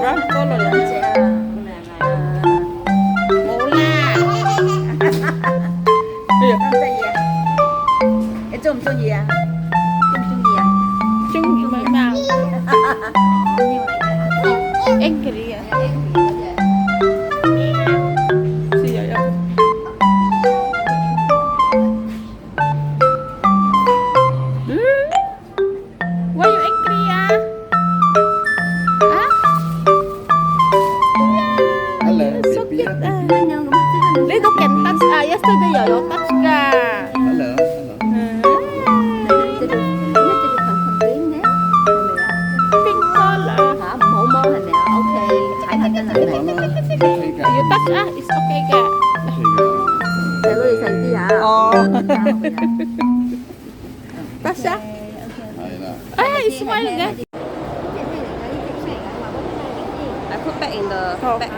brown color. 몰라. Trung trung gì à? Trung trung gì à? 중 mấy màu. Angry à? Gì vậy đâu? Why you angry à? Hả? Hello, So baby. cute à. Little can touch à? Yesterday yo touch ka. Hello, hello. Pink color. You touch ah? It's okay ka. Oh. Touch ah? Ah, it's smile ka. I put back in the Oh. bag.